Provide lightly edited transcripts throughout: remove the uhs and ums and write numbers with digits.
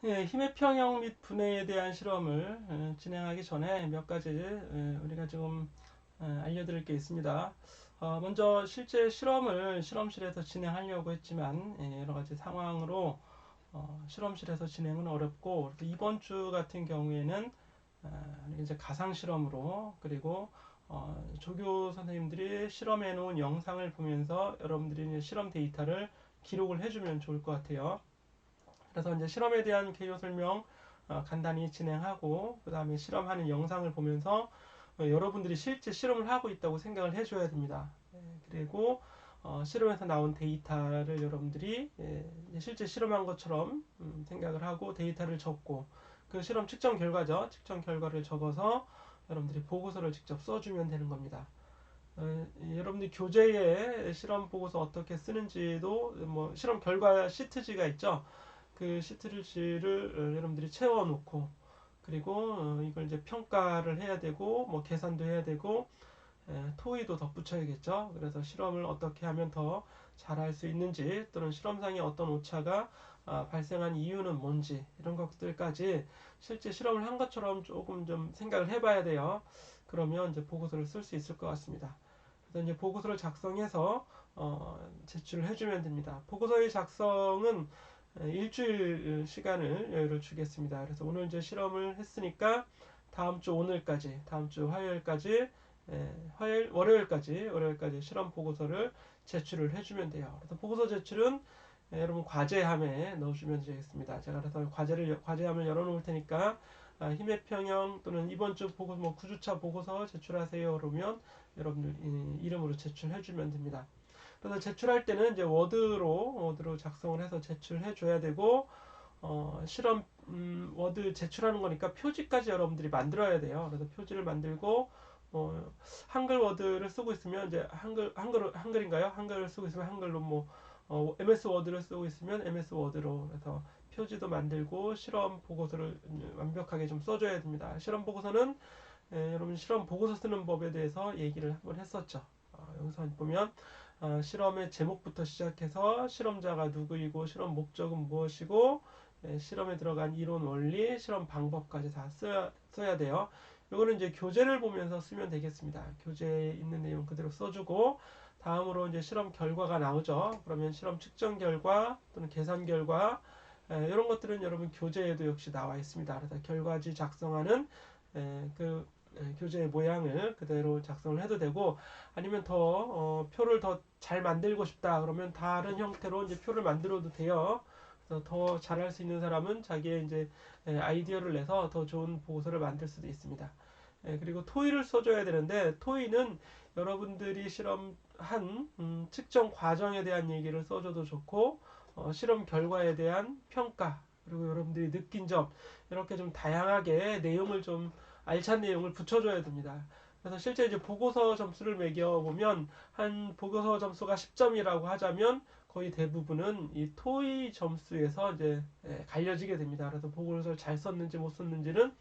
예, 힘의 평형 및 분해에 대한 실험을 진행하기 전에 몇 가지 우리가 좀 알려드릴 게 있습니다. 먼저 실제 실험을 실험실에서 진행하려고 했지만 여러 가지 상황으로 실험실에서 진행은 어렵고, 그래서 이번 주 같은 경우에는 이제 가상 실험으로, 그리고 조교 선생님들이 실험해 놓은 영상을 보면서 여러분들이 이제 실험 데이터를 기록을 해주면 좋을 것 같아요. 그래서 이제 실험에 대한 개요 설명 간단히 진행하고, 그 다음에 실험하는 영상을 보면서 여러분들이 실제 실험을 하고 있다고 생각을 해줘야 됩니다. 그리고 실험에서 나온 데이터를 여러분들이 실제 실험한 것처럼 생각을 하고 데이터를 적고, 그 실험 측정 결과죠. 측정 결과를 적어서 여러분들이 보고서를 직접 써주면 되는 겁니다. 여러분들이 교재에 실험 보고서 어떻게 쓰는지도, 뭐 실험 결과 시트지가 있죠. 그 시트지를 여러분들이 채워놓고, 그리고 이걸 이제 평가를 해야 되고, 뭐 계산도 해야 되고, 토의도 덧붙여야겠죠. 그래서 실험을 어떻게 하면 더 잘할 수 있는지, 또는 실험상에 어떤 오차가 발생한 이유는 뭔지, 이런 것들까지 실제 실험을 한 것처럼 조금 좀 생각을 해봐야 돼요. 그러면 이제 보고서를 쓸 수 있을 것 같습니다. 그래서 이제 보고서를 작성해서 제출을 해주면 됩니다. 보고서의 작성은 일주일 시간을 여유를 주겠습니다. 그래서 오늘 이제 실험을 했으니까 다음 주 오늘까지, 다음 주 화요일까지, 월요일까지 실험 보고서를 제출을 해주면 돼요. 그래서 보고서 제출은 여러분 과제함에 넣어주면 되겠습니다. 제가 그래서 과제함을 열어놓을 테니까 힘의 평형 또는 이번 주 보고 뭐 9주차 보고서 제출하세요. 그러면 여러분들 이름으로 제출해주면 됩니다. 그래서 제출할 때는 이제 워드로 작성을 해서 제출해 줘야 되고, 실험 워드 제출하는 거니까 표지까지 여러분들이 만들어야 돼요. 그래서 표지를 만들고, 한글 워드를 쓰고 있으면 이제 한글인가요? 한글을 쓰고 있으면 한글로, 뭐 MS 워드를 쓰고 있으면 MS 워드로, 그래서 표지도 만들고 실험 보고서를 완벽하게 좀 써줘야 됩니다. 실험 보고서는 여러분 실험 보고서 쓰는 법에 대해서 얘기를 한번 했었죠. 여기서 보면 실험의 제목부터 시작해서 실험자가 누구이고 실험 목적은 무엇이고 실험에 들어간 이론 원리, 실험 방법까지 다 써야 돼요. 이거는 이제 교재를 보면서 쓰면 되겠습니다. 교재에 있는 내용 그대로 써주고, 다음으로 이제 실험 결과가 나오죠. 그러면 실험 측정 결과 또는 계산 결과, 이런 것들은 여러분 교재에도 역시 나와 있습니다. 그래서 결과지 작성하는 그 교재의 모양을 그대로 작성을 해도 되고, 아니면 더 표를 더 잘 만들고 싶다 그러면 다른 형태로 이제 표를 만들어도 돼요. 그래서 더 잘할 수 있는 사람은 자기의 이제 아이디어를 내서 더 좋은 보고서를 만들 수도 있습니다. 그리고 토의를 써줘야 되는데, 토의는 여러분들이 실험한 측정 과정에 대한 얘기를 써줘도 좋고, 실험 결과에 대한 평가, 그리고 여러분들이 느낀 점, 이렇게 좀 다양하게 내용을 좀 알찬 내용을 붙여줘야 됩니다. 그래서 실제 이제 보고서 점수를 매겨보면, 한 보고서 점수가 10점이라고 하자면 거의 대부분은 이 토의 점수에서 이제 갈려지게 됩니다. 그래서 보고서를 잘 썼는지 못 썼는지는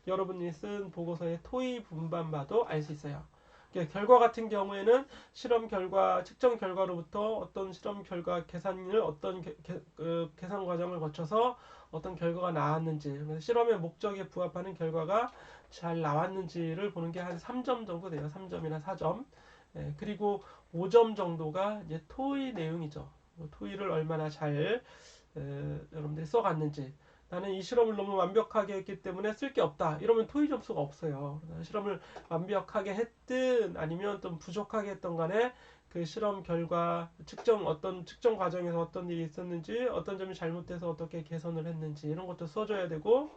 여러분이 쓴 보고서의 토의 분반 봐도 알 수 있어요. 결과 같은 경우에는 실험 결과, 측정 결과로부터 어떤 실험 결과 계산을 어떤 계산 과정을 거쳐서 어떤 결과가 나왔는지, 실험의 목적에 부합하는 결과가 잘 나왔는지를 보는 게 한 3점 정도 돼요. 3점이나 4점. 그리고 5점 정도가 이제 토의 내용이죠. 토의를 얼마나 잘 여러분들이 써갔는지. 나는 이 실험을 너무 완벽하게 했기 때문에 쓸 게 없다, 이러면 토의 점수가 없어요. 실험을 완벽하게 했든 아니면 좀 부족하게 했던 간에 그 실험 결과 어떤 측정 과정에서 어떤 일이 있었는지, 어떤 점이 잘못돼서 어떻게 개선을 했는지, 이런 것도 써줘야 되고,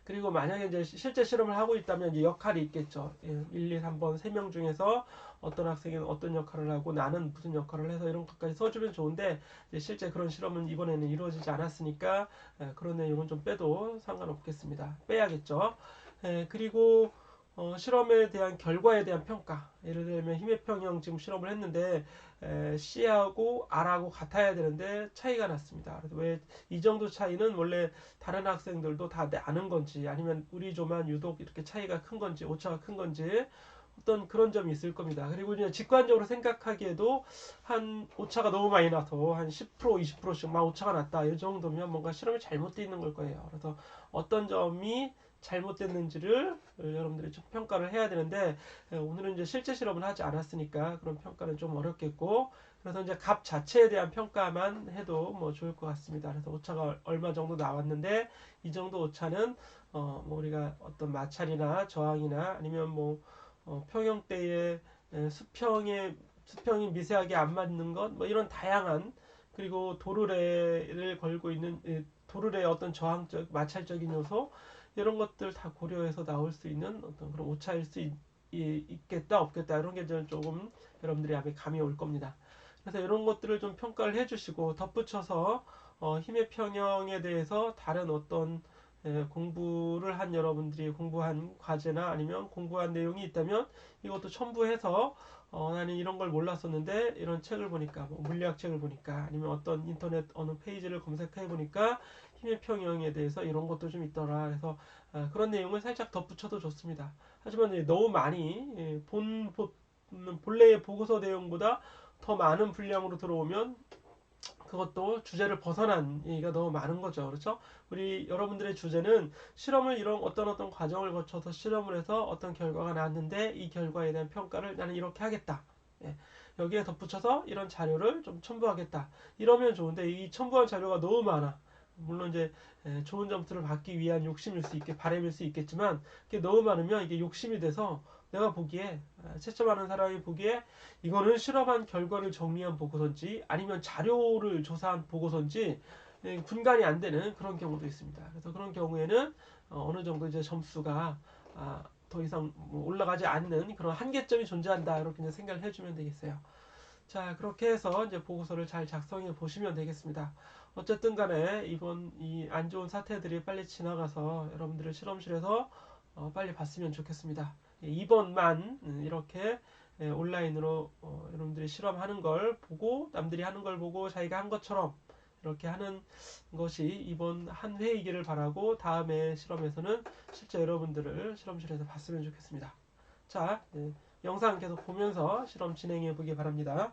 그리고 만약에 이제 실제 실험을 하고 있다면 이제 역할이 있겠죠. 1, 2, 3번 3명 중에서 어떤 학생은 어떤 역할을 하고 나는 무슨 역할을 해서 이런 것까지 써주면 좋은데, 실제 그런 실험은 이번에는 이루어지지 않았으니까 그런 내용은 좀 빼도 상관없겠습니다. 빼야겠죠. 그리고 실험에 대한 결과에 대한 평가. 예를 들면 힘의 평형 지금 실험을 했는데 C하고 R하고 같아야 되는데 차이가 났습니다. 그래서 왜 이 정도 차이는 원래 다른 학생들도 다 아는 건지, 아니면 우리 조만 유독 이렇게 차이가 큰 건지, 오차가 큰 건지, 어떤 그런 점이 있을 겁니다. 그리고 이제 직관적으로 생각하기에도 한 오차가 너무 많이 나서 한 10% 20%씩 막 오차가 났다 이 정도면 뭔가 실험이 잘못되어 있는 걸 거예요. 그래서 어떤 점이 잘못됐는지를 여러분들이 좀 평가를 해야 되는데, 오늘은 이제 실제 실험을 하지 않았으니까 그런 평가는 좀 어렵겠고, 그래서 이제 값 자체에 대한 평가만 해도 뭐 좋을 것 같습니다. 그래서 오차가 얼마 정도 나왔는데 이 정도 오차는 뭐 우리가 어떤 마찰이나 저항이나 아니면 뭐 평형대의 수평이 미세하게 안 맞는 것, 뭐 이런 다양한, 그리고 도르래를 걸고 있는 도르래의 어떤 저항적 마찰적인 요소, 이런 것들 다 고려해서 나올 수 있는 어떤 그런 오차일 수 있겠다 없겠다, 이런 게 조금 여러분들이 아마 감이 올 겁니다. 그래서 이런 것들을 좀 평가를 해주시고, 덧붙여서 힘의 평형에 대해서 다른 어떤 공부를 한 여러분들이 공부한 과제나 아니면 공부한 내용이 있다면 이것도 첨부해서 나는 이런 걸 몰랐었는데 이런 책을 보니까, 뭐 물리학 책을 보니까, 아니면 어떤 인터넷 어느 페이지를 검색해 보니까 힘의 평형에 대해서 이런 것도 좀 있더라. 그래서 그런 내용을 살짝 덧붙여도 좋습니다. 하지만 너무 많이 본래의 보고서 내용보다 더 많은 분량으로 들어오면 그것도 주제를 벗어난 얘기가 너무 많은 거죠. 그렇죠? 우리 여러분들의 주제는 실험을 이런 어떤 과정을 거쳐서 실험을 해서 어떤 결과가 나왔는데 이 결과에 대한 평가를 나는 이렇게 하겠다. 예. 여기에 덧붙여서 이런 자료를 좀 첨부하겠다. 이러면 좋은데 이 첨부한 자료가 너무 많아. 물론 이제 좋은 점수를 받기 위한 욕심일 수 있게 바람일 수 있겠지만, 이게 너무 많으면 이게 욕심이 돼서 내가 보기에 채점하는 사람이 보기에 이거는 실험한 결과를 정리한 보고서인지 아니면 자료를 조사한 보고서인지 분간이 안 되는 그런 경우도 있습니다. 그래서 그런 경우에는 어느 정도 이제 점수가 더 이상 뭐 올라가지 않는 그런 한계점이 존재한다, 이렇게 이제 생각을 해주면 되겠어요. 자, 그렇게 해서 이제 보고서를 잘 작성해 보시면 되겠습니다. 어쨌든 간에 이번 이 안 좋은 사태들이 빨리 지나가서 여러분들을 실험실에서 빨리 봤으면 좋겠습니다. 이번만 이렇게 온라인으로 여러분들이 실험하는 걸 보고, 남들이 하는 걸 보고 자기가 한 것처럼 이렇게 하는 것이 이번 한 회이기를 바라고, 다음에 실험에서는 실제 여러분들을 실험실에서 봤으면 좋겠습니다. 자, 영상 계속 보면서 실험 진행해 보기 바랍니다.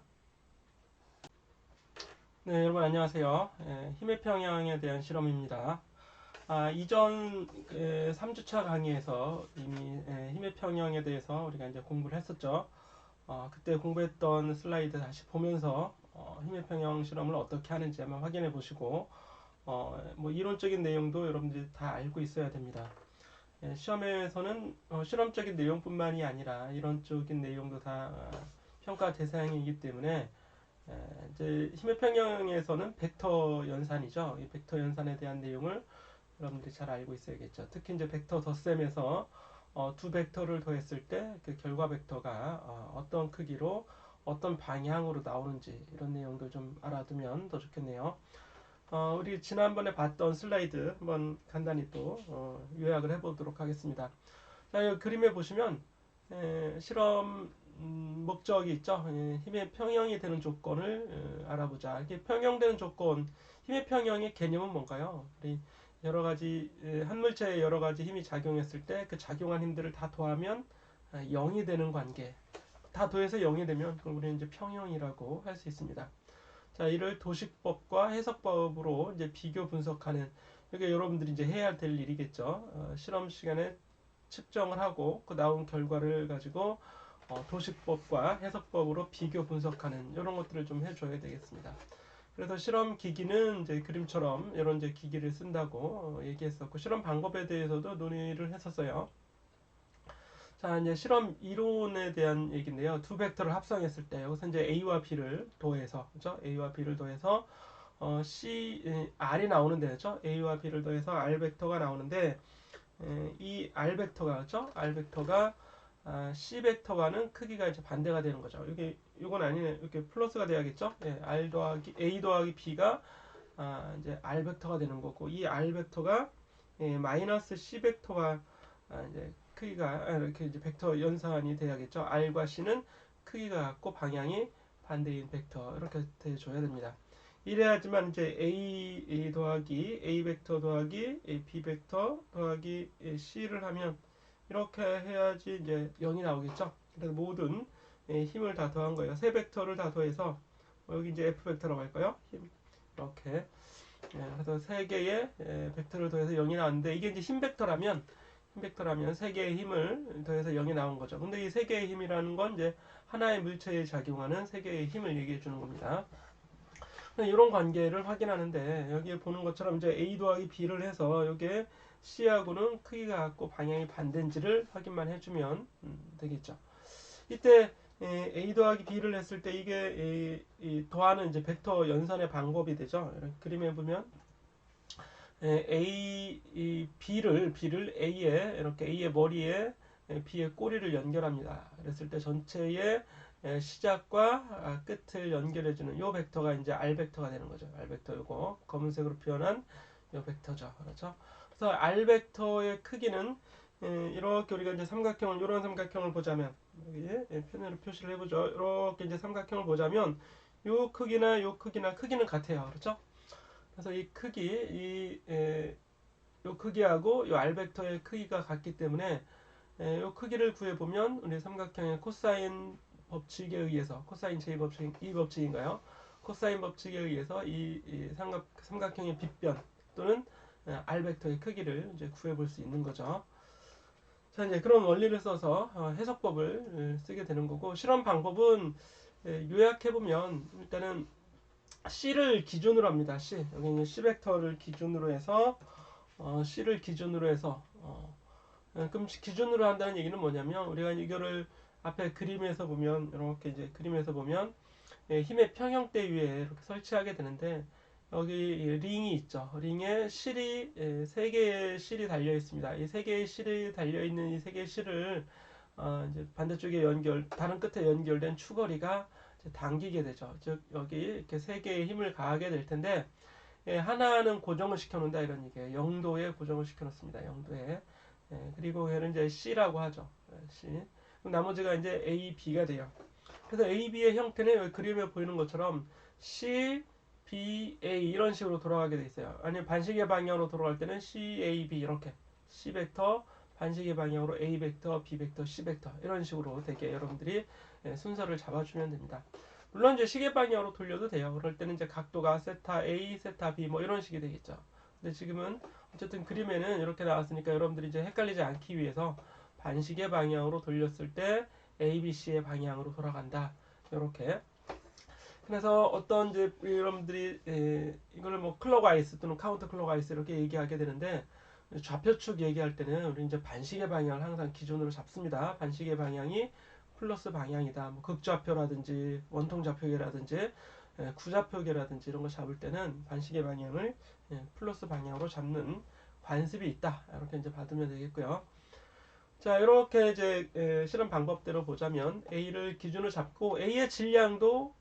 네, 여러분 안녕하세요. 힘의 평형에 대한 실험입니다. 이전 3주차 강의에서 이미 힘의 평형에 대해서 우리가 이제 공부를 했었죠. 그때 공부했던 슬라이드 다시 보면서 힘의 평형 실험을 어떻게 하는지 한번 확인해 보시고, 뭐 이론적인 내용도 여러분들이 다 알고 있어야 됩니다. 시험에서는 실험적인 내용뿐만이 아니라 이론적인 내용도 다 평가 대상이기 때문에, 이제 힘의 평형에서는 벡터 연산이죠. 이 벡터 연산에 대한 내용을 여러분들이 잘 알고 있어야겠죠. 특히 이제 벡터 덧셈에서 두 벡터를 더했을 때 그 결과 벡터가 어떤 크기로 어떤 방향으로 나오는지, 이런 내용도 좀 알아두면 더 좋겠네요. 우리 지난번에 봤던 슬라이드 한번 간단히 또 요약을 해보도록 하겠습니다. 자, 이 그림에 보시면 실험 목적이 있죠. 힘의 평형이 되는 조건을 알아보자. 이렇게 평형되는 조건, 힘의 평형의 개념은 뭔가요? 우리 여러 가지 한 물체에 여러 가지 힘이 작용했을 때 그 작용한 힘들을 다 더하면 0이 되는 관계. 다 더해서 0이 되면 그걸 우리는 이제 평형이라고 할 수 있습니다. 자, 이를 도식법과 해석법으로 이제 비교 분석하는, 이게 여러분들이 이제 해야 될 일이겠죠. 실험 시간에 측정을 하고 그 나온 결과를 가지고 도식법과 해석법으로 비교 분석하는 이런 것들을 좀 해줘야 되겠습니다. 그래서 실험 기기는 이제 그림처럼 이런 이제 기기를 쓴다고 얘기했었고, 실험 방법에 대해서도 논의를 했었어요. 자, 이제 실험 이론에 대한 얘기인데요. 두 벡터를 합성했을 때 여기서 이제 A와 B를 더해서, 그렇죠? A와 B를 더해서 R이 나오는데, 그렇죠? A와 B를 더해서 R 벡터가 나오는데, 이 R 벡터가, 그렇죠? R 벡터가 C 벡터와는 크기가 이제 반대가 되는 거죠. 이건 아니네. 이렇게 플러스가 돼야겠죠? R 더하기 A 더하기 B가 이제 R 벡터가 되는 거고, 이 R 벡터가 마이너스 C 벡터와 이제 크기가 이렇게 이제 벡터 연산이 돼야겠죠. R과 C는 크기가 같고 방향이 반대인 벡터, 이렇게 돼줘야 됩니다. 이래야지만 이제 A 더하기 A 벡터 더하기 B 벡터 더하기 C를 하면, 이렇게 해야지 이제 0이 나오겠죠. 그래서 모든 힘을 다 더한 거예요. 세 벡터를 다 더해서 여기 이제 F 벡터라고 할까요? 힘 이렇게 그래서 세 개의 벡터를 더해서 0이 나왔는데 이게 이제 힘 벡터라면 세 개의 힘을 더해서 0이 나온 거죠. 근데 이 세 개의 힘이라는 건 이제 하나의 물체에 작용하는 세 개의 힘을 얘기해 주는 겁니다. 이런 관계를 확인하는데 여기에 보는 것처럼 이제 A 더하기 B를 해서 이게 C하고는 크기가 같고 방향이 반대인지를 확인만 해주면 되겠죠. 이때 A 더하기 B를 했을 때 이게 더하는 이제 벡터 연산의 방법이 되죠. 이렇게 그림에 보면 B를 A에 이렇게 A의 머리에 B의 꼬리를 연결합니다. 그랬을 때 전체의 시작과 끝을 연결해주는 요 벡터가 이제 R 벡터가 되는 거죠. R 벡터 요거 검은색으로 표현한 요 벡터죠. 그렇죠? 그래서 R 벡터의 크기는 이렇게 우리가 이제 삼각형을 이런 삼각형을 보자면 여기 펜으로 표시를 해보죠. 이렇게 이제 삼각형을 보자면 요 크기나 크기는 같아요. 그렇죠? 그래서 이 크기 요 크기하고 요 R 벡터의 크기가 같기 때문에 요 크기를 구해보면 우리 삼각형의 코사인 법칙에 의해서 코사인 제2법칙 이 법칙인가요? 코사인 법칙에 의해서 이 삼각형의 빗변 또는 R 벡터의 크기를 이제 구해볼 수 있는 거죠. 자 이제 그런 원리를 써서 해석법을 쓰게 되는 거고 실험 방법은 요약해보면 일단은 C를 기준으로 합니다. C 여기는 C 벡터를 기준으로 해서 C를 기준으로 해서 그럼 기준으로 한다는 얘기는 뭐냐면 우리가 이거를 앞에 그림에서 보면 이렇게 이제 그림에서 보면 힘의 평형대 위에 이렇게 설치하게 되는데 여기 링이 있죠. 링에 실이 세 개의 실이 달려 있습니다. 이 세 개의 실이 달려 있는 이 세 개의 실을 이제 반대쪽에 다른 끝에 연결된 추거리가 당기게 되죠. 즉 여기 이렇게 세 개의 힘을 가하게 될 텐데 하나는 고정을 시켜놓는다 이런 얘기예요. 0도에 고정을 시켜놓습니다. 0도에 그리고 얘는 이제 C라고 하죠. C. 그럼 나머지가 이제 A, B가 돼요. 그래서 A, B의 형태는 그림에 보이는 것처럼 C, B, A 이런 식으로 돌아가게 돼 있어요. 아니면 반시계 방향으로 돌아갈 때는 C, A, B 이렇게 C 벡터 반시계 방향으로 A 벡터, B 벡터, C 벡터 이런 식으로 되게 여러분들이 순서를 잡아주면 됩니다. 물론 이제 시계 방향으로 돌려도 돼요. 그럴 때는 이제 각도가 세타 A, 세타 B 뭐 이런 식이 되겠죠. 근데 지금은 어쨌든 그림에는 이렇게 나왔으니까 여러분들이 이제 헷갈리지 않기 위해서 반시계 방향으로 돌렸을 때 A, B, C의 방향으로 돌아간다. 이렇게. 그래서 어떤 이제 여러분들이 이걸 뭐 클록와이스 또는 카운터 클록와이스 이렇게 얘기하게 되는데 좌표축 얘기할 때는 우리 이제 반시계 방향을 항상 기준으로 잡습니다. 반시계 방향이 플러스 방향이다. 뭐 극좌표라든지 원통좌표계라든지 구좌표계라든지 이런 거 잡을 때는 반시계 방향을 플러스 방향으로 잡는 관습이 있다. 이렇게 이제 받으면 되겠고요. 자, 이렇게 이제 실험 방법대로 보자면 A를 기준으로 잡고 A의 질량도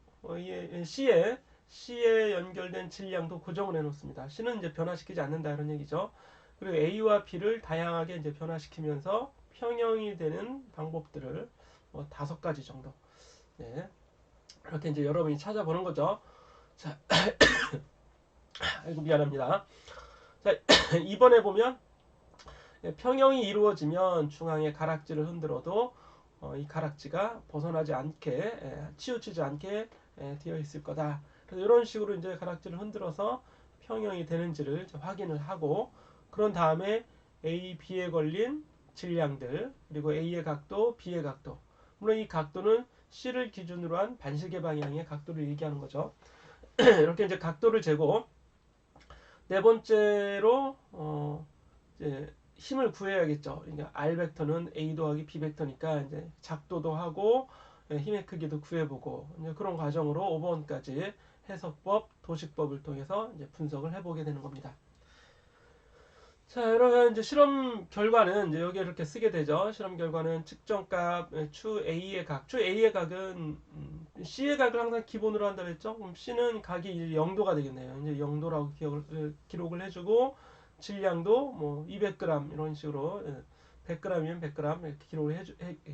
C에 연결된 질량도 고정을 해놓습니다. C는 이제 변화시키지 않는다 이런 얘기죠. 그리고 A와 B를 다양하게 이제 변화시키면서 평형이 되는 방법들을 뭐 5가지 정도 이렇게 이제 여러분이 찾아보는 거죠. 자, 아이고 미안합니다. 자, 이번에 보면 평형이 이루어지면 중앙에 가락지를 흔들어도 이 가락지가 벗어나지 않게 치우치지 않게 되어 있을 거다. 그래서 이런 식으로 이제 가락지를 흔들어서 평형이 되는지를 확인을 하고 그런 다음에 A, B에 걸린 질량들 그리고 A의 각도, B의 각도 물론 이 각도는 C를 기준으로 한 반시계 방향의 각도를 얘기하는 거죠. 이렇게 이제 각도를 재고 네 번째로 이제 힘을 구해야겠죠. 그러니까 R 벡터는 A 더하기 B 벡터니까 이제 작도도 하고 힘의 크기도 구해보고 이제 그런 과정으로 5번까지 해석법, 도식법을 통해서 이제 분석을 해보게 되는 겁니다. 자, 여러분 이제 실험 결과는 이제 여기 이렇게 쓰게 되죠. 실험 결과는 측정값 추 A의 각은 C의 각을 항상 기본으로 한다 그랬죠. 그럼 C는 각이 이제 0도가 되겠네요. 이제 0도라고 기록을 해주고 질량도 뭐 200g 이런 식으로 100g이면 100g 이렇게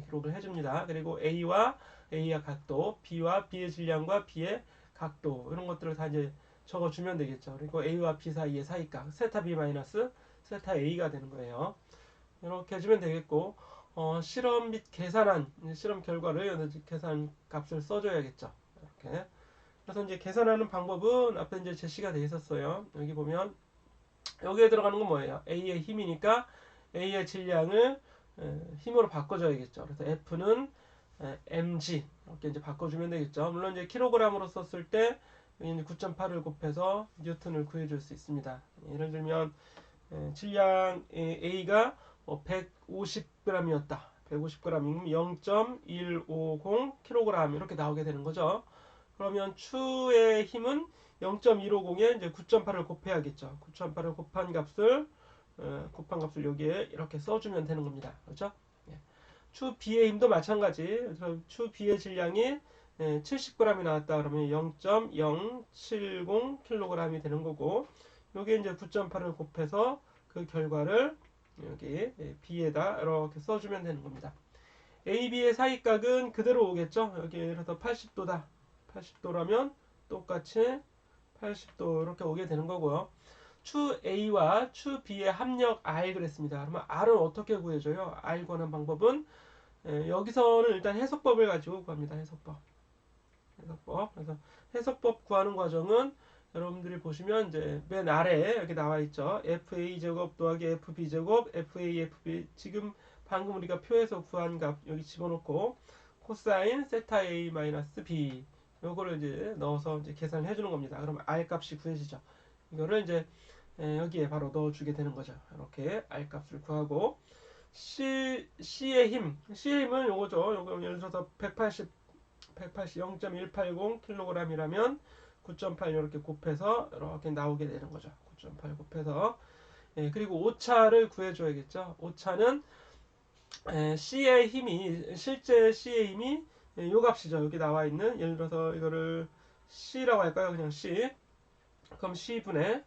기록을 해줍니다. 그리고 A의 각도, B와 B의 질량과 B의 각도 이런 것들을 다 이제 적어주면 되겠죠. 그리고 A와 B 사이의 사이값 세타 B 마이너스 세타 A가 되는 거예요. 이렇게 해주면 되겠고 실험 및 계산한 실험 결과를 계산 값을 써줘야겠죠. 이렇게. 그래서 이제 계산하는 방법은 앞에 이제 제시가 돼 있었어요. 여기 보면 여기에 들어가는 건 뭐예요? A의 힘이니까 A의 질량을 힘으로 바꿔줘야겠죠. 그래서 F는 mg 이렇게 이제 바꿔주면 되겠죠. 물론 이제 킬로그램으로 썼을 때 9.8을 곱해서 뉴턴을 구해줄 수 있습니다. 예를 들면 질량 A가 150g이었다. 150g이면 0.150kg 이렇게 나오게 되는 거죠. 그러면 추의 힘은 0.150에 이제 9.8을 곱해야겠죠. 9.8을 곱한 값을 여기에 이렇게 써주면 되는 겁니다. 그렇죠? 추 B의 힘도 마찬가지. 그래서 추 B의 질량이 70g이 나왔다 그러면 0.070kg이 되는 거고, 요게 이제 9.8을 곱해서 그 결과를 여기 B에다 이렇게 써주면 되는 겁니다. A, B의 사이각은 그대로 오겠죠. 여기 그래서 80도다. 80도라면 똑같이 80도 이렇게 오게 되는 거고요. 추 A와 추 B의 합력 R 그랬습니다. 그러면 R은 어떻게 구해줘요? R 구하는 방법은 여기서는 일단 해석법을 가지고 구합니다. 해석법. 그래서 해석법 구하는 과정은 여러분들이 보시면 이제 맨 아래에 여기 나와 있죠. FA 제곱 더하기 FB 제곱 FA FB 지금 방금 우리가 표에서 구한 값 여기 집어넣고 코사인 세타 A 마이너스 B 요거를 이제 넣어서 이제 계산을 해주는 겁니다. 그럼 R 값이 구해지죠. 이거를 이제 여기에 바로 넣어주게 되는 거죠. 이렇게 R 값을 구하고 C의 힘은 요거죠. 요거 예를 들어서 0.180kg이라면 9.8 이렇게 곱해서 이렇게 나오게 되는 거죠. 9.8 곱해서 그리고 오차를 구해줘야겠죠. 오차는 C의 힘이 실제 C의 힘이 요 값이죠. 여기 나와 있는 예를 들어서 이거를 C라고 할까요? 그냥 C. 그럼 C분의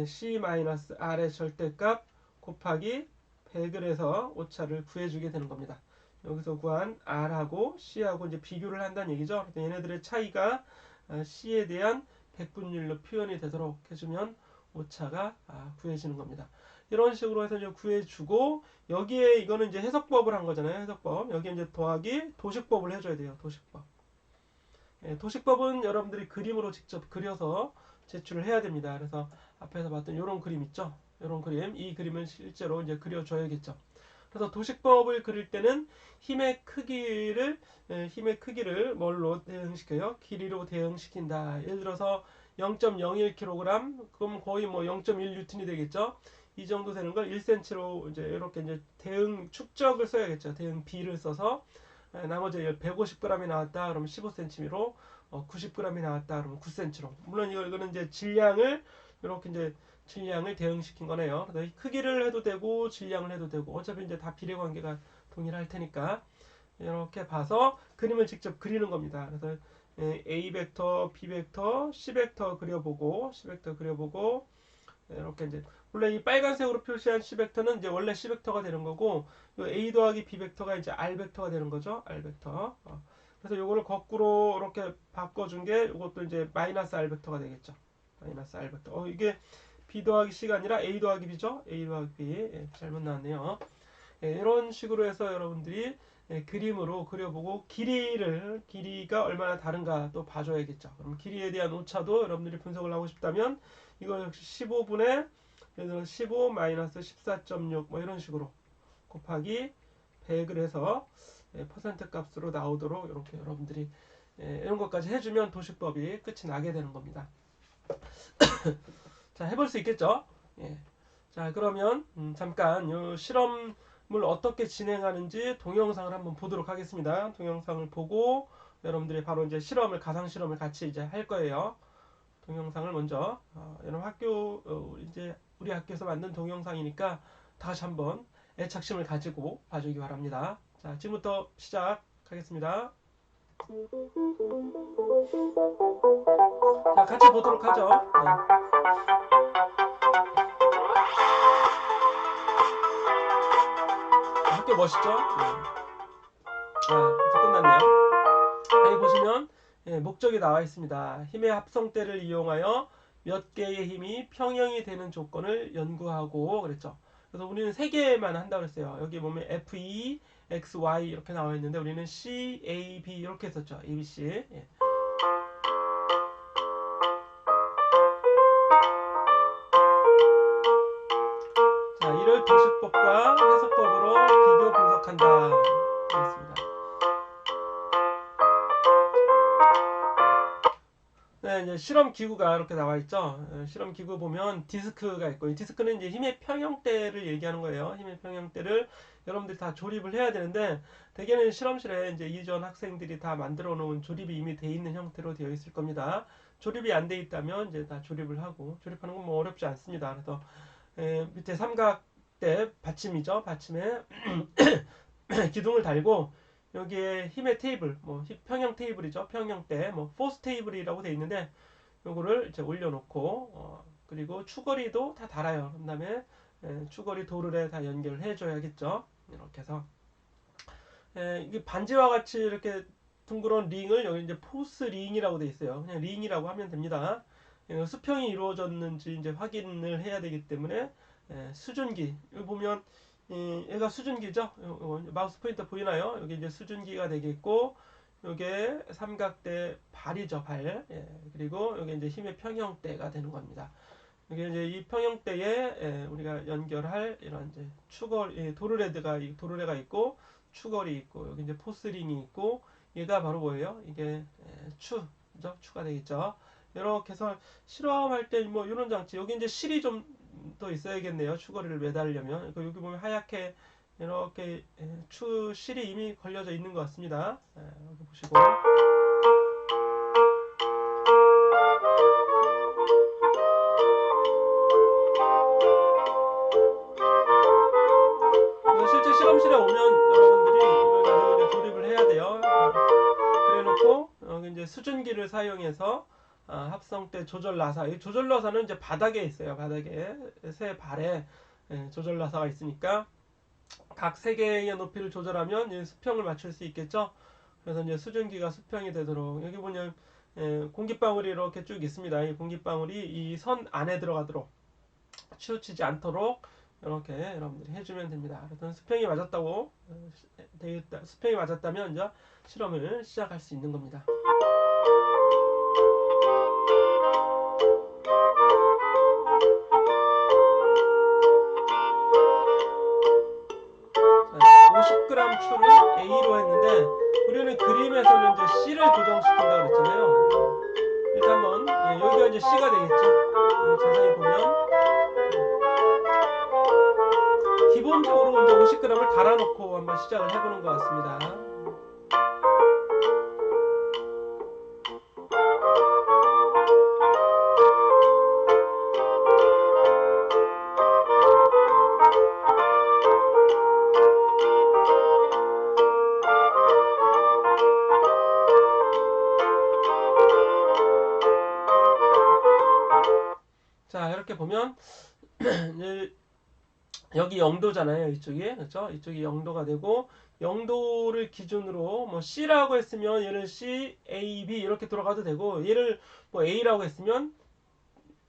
C-R의 절대값 곱하기 100을 해서 오차를 구해주게 되는 겁니다. 여기서 구한 R하고 C하고 이제 비교를 한다는 얘기죠. 그래서 얘네들의 차이가 C에 대한 백분율로 표현이 되도록 해주면 오차가 구해지는 겁니다. 이런 식으로 해서 이제 구해주고 여기에 이거는 이제 해석법을 한 거잖아요. 해석법. 여기에 이제 더하기 도식법을 해줘야 돼요. 도식법. 도식법은 여러분들이 그림으로 직접 그려서 제출을 해야 됩니다. 그래서 앞에서 봤던 이런 그림 있죠. 이런 그림, 이 그림을 실제로 이제 그려줘야겠죠. 그래서 도식법을 그릴 때는 힘의 크기를 뭘로 대응시켜요? 길이로 대응시킨다. 예를 들어서 0.01kg, 그럼 거의 뭐 0.1N이 되겠죠. 이 정도 되는 걸 1cm로 이제 이렇게 이제 대응 축적을 써야겠죠. 대응 B를 써서 나머지 150g이 나왔다 그러면 15cm로 90g이 나왔다 그러면 9cm로. 물론 이거는 이제 질량을 이렇게 이제 질량을 대응시킨 거네요. 그래서 크기를 해도 되고 질량을 해도 되고 어차피 이제 다 비례 관계가 동일할 테니까 이렇게 봐서 그림을 직접 그리는 겁니다. 그래서 A 벡터, B 벡터, C 벡터 그려보고 이렇게 이제 원래 이 빨간색으로 표시한 C 벡터는 이제 원래 C 벡터가 되는 거고 A 더하기 B 벡터가 이제 R 벡터가 되는 거죠. R 벡터. 그래서 요거를 거꾸로 이렇게 바꿔준 게 이것도 이제 마이너스 R 벡터가 되겠죠. 마이너스 R 벡터. 이게 B 더하기 C가 아니라 A 더하기 B죠. A 더하기 B. 잘못 나왔네요. 이런 식으로 해서 여러분들이 그림으로 그려보고 길이가 얼마나 다른가 또 봐줘야겠죠. 그럼 길이에 대한 오차도 여러분들이 분석을 하고 싶다면 이거 역시 15분의 예를 들어 15 마이너스 14.6 뭐 이런 식으로 곱하기 100을 해서 퍼센트 값으로 나오도록 이렇게 여러분들이 이런 것까지 해주면 도식법이 끝이 나게 되는 겁니다. 자, 해볼 수 있겠죠? 자, 그러면 잠깐 이 실험을 어떻게 진행하는지 동영상을 한번 보도록 하겠습니다. 동영상을 보고 여러분들이 바로 이제 가상 실험을 같이 이제 할 거예요. 동영상을 먼저 여러분 이제 우리 학교에서 만든 동영상이니까 다시 한번 애착심을 가지고 봐주기 바랍니다. 자, 지금부터 시작하겠습니다. 자, 같이 보도록 하죠. 학교 멋있죠? 자, 이제 끝났네요. 여기 보시면 목적이 나와 있습니다. 힘의 합성대를 이용하여 몇 개의 힘이 평형이 되는 조건을 연구하고 그랬죠. 그래서 우리는 세 개만 한다고 했어요. 여기 보면 FE, XY 이렇게 나와 있는데 우리는 C, A, B 이렇게 했었죠. ABC. 예. 자, 이를 도식법과 해석법으로 비교 분석한다. 되겠습니다. 네, 이제 실험 기구가 이렇게 나와 있죠. 실험 기구 보면 디스크가 있고, 이 디스크는 이제 힘의 평형대를 얘기하는 거예요. 힘의 평형대를 여러분들이 다 조립을 해야 되는데, 대개는 실험실에 이제 이전 학생들이 다 만들어 놓은 조립이 이미 돼 있는 형태로 되어 있을 겁니다. 조립이 안 돼 있다면 이제 다 조립을 하고, 조립하는 건 뭐 어렵지 않습니다. 그래서 밑에 삼각대 받침이죠. 받침에 기둥을 달고 여기에 힘의 테이블, 뭐 평형 테이블이죠. 평형대, 뭐 포스 테이블이라고 되어 있는데 요거를 이제 올려놓고 그리고 추거리도 다 달아요. 그다음에 추거리 도르래 다 연결을 해줘야겠죠. 이렇게 해서 이게 반지와 같이 이렇게 둥그런 링을 여기 이제 포스 링이라고 되어 있어요. 그냥 링이라고 하면 됩니다. 수평이 이루어졌는지 이제 확인을 해야 되기 때문에 수증기 여기 보면 얘가 수증기죠. 마우스 포인터 보이나요? 여기 이제 수증기가 되겠고 요게 삼각대 발이죠. 발. 그리고 여기 이제 힘의 평형대가 되는 겁니다. 이게 이제 이 평형대에 우리가 연결할 이런 이제 도르래가 있고 추걸이 있고 여기 이제 포스링이 있고 얘가 바로 뭐예요? 이게 추죠? 추가 되겠죠. 이렇게 해서 실험할 때 뭐 이런 장치 여기 이제 실이 좀 더 있어야겠네요. 추거리를 매달려면 여기 보면 하얗게 이렇게 실이 이미 걸려져 있는 것 같습니다. 여기 보시고 실제 실험실에 오면 여러분들이 이걸 가지고 이제 조립을 해야 돼요. 그래놓고 여기 이제 수증기를 사용해서 합성대 조절 나사. 이 조절 나사는 이제 바닥에 있어요. 바닥에 새 발에 조절 나사가 있으니까 각 세 개의 높이를 조절하면 수평을 맞출 수 있겠죠. 그래서 이제 수증기가 수평이 되도록 여기 보면 공기방울이 이렇게 쭉 있습니다. 이 공기방울이 이 선 안에 들어가도록 치우치지 않도록 이렇게 여러분들이 해주면 됩니다. 그래서 수평이 맞았다고 되겠다. 수평이 맞았다면 이제 실험을 시작할 수 있는 겁니다. 자, 50g 추를 A로 했는데 우리는 그림에서는 이제 C를 고정시킨다고 그랬잖아요. 일단 한번 여기가 이제 C가 되겠죠. 자세히 보면 기본적으로 이제 50g을 달아놓고 한번 시작을 해보는 것 같습니다. 자, 이렇게 보면 여기 0도잖아요. 이쪽이. 그렇죠? 이쪽이 0도가 되고 0도를 기준으로 뭐 C라고 했으면 얘는 C, A, B 이렇게 돌아가도 되고 얘를 뭐 A라고 했으면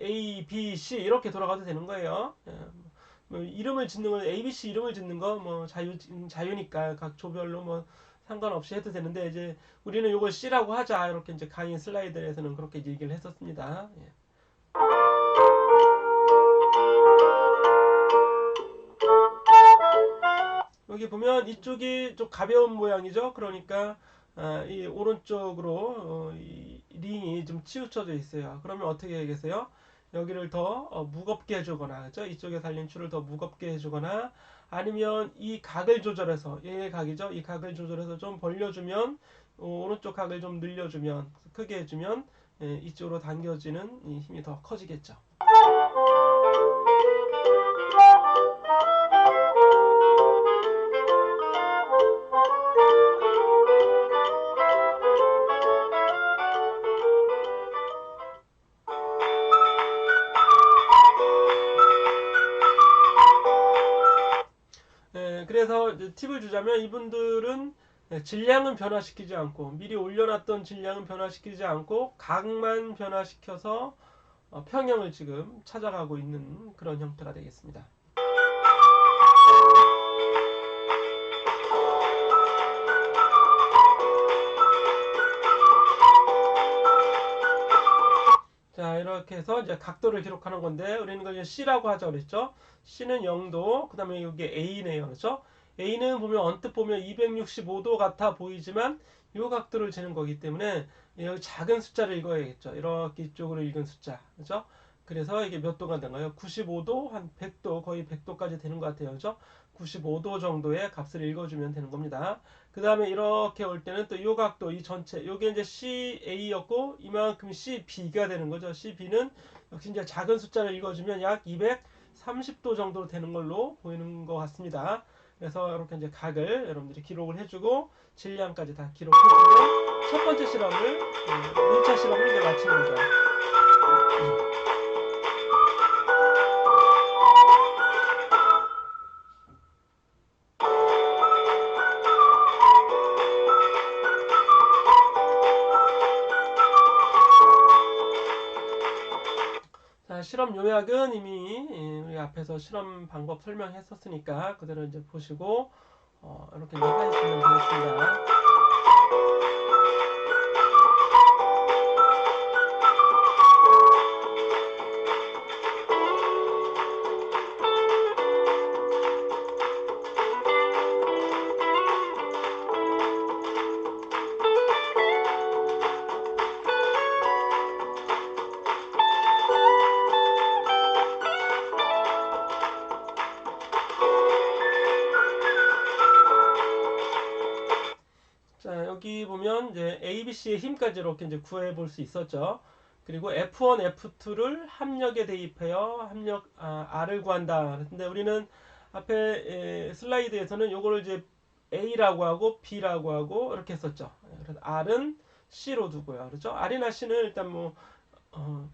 A, B, C 이렇게 돌아가도 되는 거예요. 뭐 이름을 짓는 건 A, B, C 이름을 짓는 거 뭐 자유니까 각 조별로 뭐 상관없이 해도 되는데 이제 우리는 이걸 C라고 하자 이렇게 이제 강의 슬라이드에서는 그렇게 얘기를 했었습니다. 여기 보면 이쪽이 좀 가벼운 모양이죠. 그러니까 이 오른쪽으로 이 링이 좀 치우쳐져 있어요. 그러면 어떻게 해야겠어요? 여기를 더 무겁게 해주거나, 그렇죠? 이쪽에 달린 줄을 더 무겁게 해주거나, 아니면 이 각을 조절해서 얘의 각이죠. 이 각을 조절해서 좀 벌려주면 오른쪽 각을 좀 늘려주면 크게 해주면 이쪽으로 당겨지는 이 힘이 더 커지겠죠. 그래서 이제 팁을 주자면 이분들은 질량은 변화시키지 않고 미리 올려놨던 질량은 변화시키지 않고 각만 변화시켜서 평형을 지금 찾아가고 있는 그런 형태가 되겠습니다. 자, 이렇게 해서 이제 각도를 기록하는 건데, 우리는 이걸 이제 C라고 하자 그랬죠? C는 0도, 그 다음에 여기 A네요. 그렇죠? A는 보면 언뜻 보면 265도 같아 보이지만, 이 각도를 재는 거기 때문에, 여기 작은 숫자를 읽어야겠죠. 이렇게 이쪽으로 읽은 숫자. 그렇죠? 그래서 이게 몇 도가 되나요? 95도, 한 100도, 거의 100도까지 되는 것 같아요. 그렇죠? 95도 정도의 값을 읽어주면 되는 겁니다. 그 다음에 이렇게 올 때는 또 이 각도, 이 전체, 요게 이제 CA였고, 이만큼 CB가 되는 거죠. CB는 역시 이제 작은 숫자를 읽어주면 약 230도 정도 되는 걸로 보이는 것 같습니다. 그래서 이렇게 이제 각을 여러분들이 기록을 해주고, 질량까지 다 기록해주면 첫 번째 실험을, 1차 실험을 이제 마치는 거죠. 자, 실험 요약은 이미 우리 앞에서 실험 방법 설명했었으니까 그대로 이제 보시고 이렇게 이제 하시면 되겠습니다. 자, 여기 보면 이제 A, B, C의 힘까지 이렇게 이제 구해 볼 수 있었죠. 그리고 F1, F2를 합력에 대입하여 R을 구한다. 근데 우리는 앞에 슬라이드에서는 요거를 이제 A라고 하고 B라고 하고 이렇게 했었죠. 그래서 R은 C로 두고요. 그렇죠? R이나 C는 일단 뭐 어,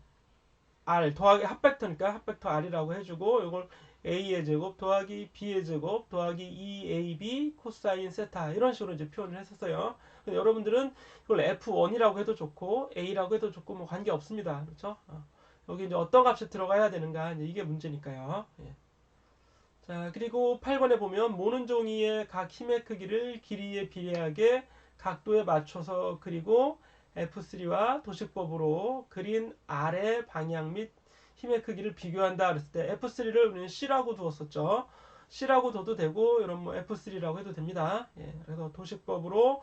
R 더하기 합벡터니까 합벡터 R이라고 해주고 이걸 A의 제곱 더하기 B의 제곱 더하기 2AB 코사인 세타 이런 식으로 이제 표현을 했었어요. 근데 여러분들은 이걸 F1이라고 해도 좋고 A라고 해도 좋고 뭐 관계 없습니다. 그렇죠? 여기 이제 어떤 값이 들어가야 되는가 이제 이게 문제니까요. 예. 자, 그리고 8번에 보면 모는 종이의 각 힘의 크기를 길이에 비례하게 각도에 맞춰서 그리고 F3와 도식법으로 그린 R의 방향 및 힘의 크기를 비교한다 그랬을 때 F3를 우리는 C라고 두었었죠. C라고 둬도 되고 이런 뭐 F3라고 해도 됩니다. 예, 그래서 도식법으로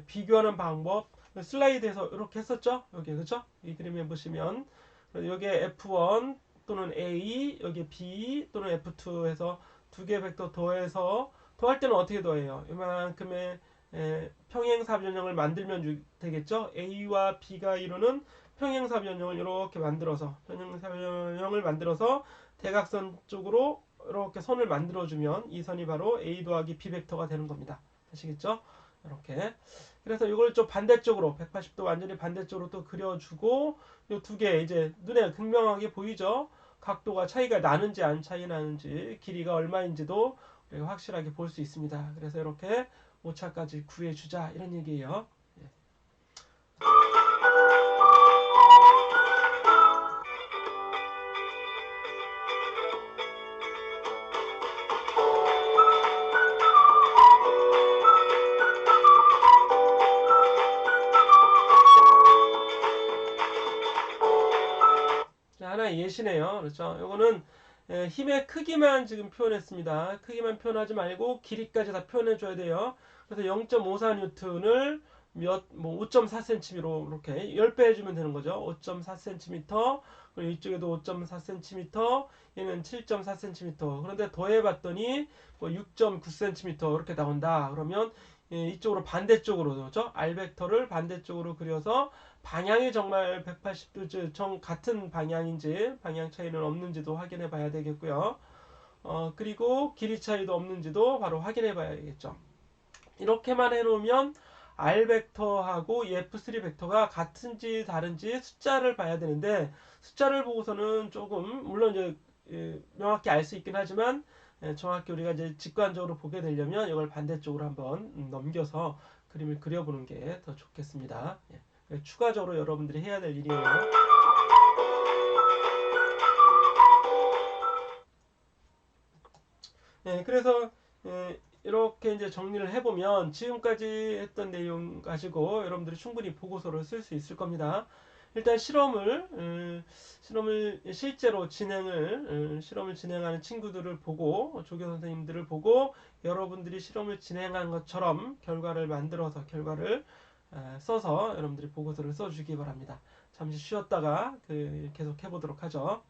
비교하는 방법 슬라이드에서 이렇게 했었죠. 여기 그죠? 이 그림에 보시면 여기 F1 또는 A, 여기 B 또는 F2 해서 두 개 벡터 더해서 더할 때는 어떻게 더해요? 이만큼의 평행사 변형을 만들면 되겠죠? A와 B가 이루는 평행사 변형을 이렇게 만들어서 평행사 변형을 만들어서 대각선 쪽으로 이렇게 선을 만들어주면 이 선이 바로 A 더하기 B 벡터가 되는 겁니다. 아시겠죠? 이렇게. 그래서 이걸 좀 반대쪽으로 180도 완전히 반대쪽으로 또 그려주고 이 두 개 이제 눈에 극명하게 보이죠? 각도가 차이가 나는지 안 차이 나는지 길이가 얼마인지도 우리가 확실하게 볼 수 있습니다. 그래서 이렇게 오차까지 구해주자 이런 얘기예요. 자, 하나의 예시네요. 그렇죠? 이거는 힘의 크기만 지금 표현했습니다. 크기만 표현하지 말고 길이까지 다 표현해 줘야 돼요. 그래서 0.54 뉴턴을 뭐 5.4cm로 이렇게 10배 해주면 되는 거죠. 5.4cm, 그리고 이쪽에도 5.4cm, 얘는 7.4cm. 그런데 더해봤더니 뭐 6.9cm 이렇게 나온다. 그러면 이쪽으로 반대쪽으로 그렇죠? R 벡터를 반대쪽으로 그려서 방향이 정말 180도 같은 방향인지 방향 차이는 없는지도 확인해 봐야 되겠고요. 그리고 길이 차이도 없는지도 바로 확인해 봐야겠죠. 이렇게만 해놓으면 R 벡터하고 이 F3 벡터가 같은지 다른지 숫자를 봐야 되는데 숫자를 보고서는 조금 물론 이제 명확히 알 수 있긴 하지만 정확히 우리가 이제 직관적으로 보게 되려면 이걸 반대쪽으로 한번 넘겨서 그림을 그려보는 게 더 좋겠습니다. 추가적으로 여러분들이 해야 될 일이에요. 그래서 이렇게 이제 정리를 해보면 지금까지 했던 내용 가지고 여러분들이 충분히 보고서를 쓸 수 있을 겁니다. 일단 실험을 실제로 실험을 진행하는 친구들을 보고 조교 선생님들을 보고 여러분들이 실험을 진행한 것처럼 결과를 써서 여러분들이 보고서를 써주기 바랍니다. 잠시 쉬었다가 계속 해보도록 하죠.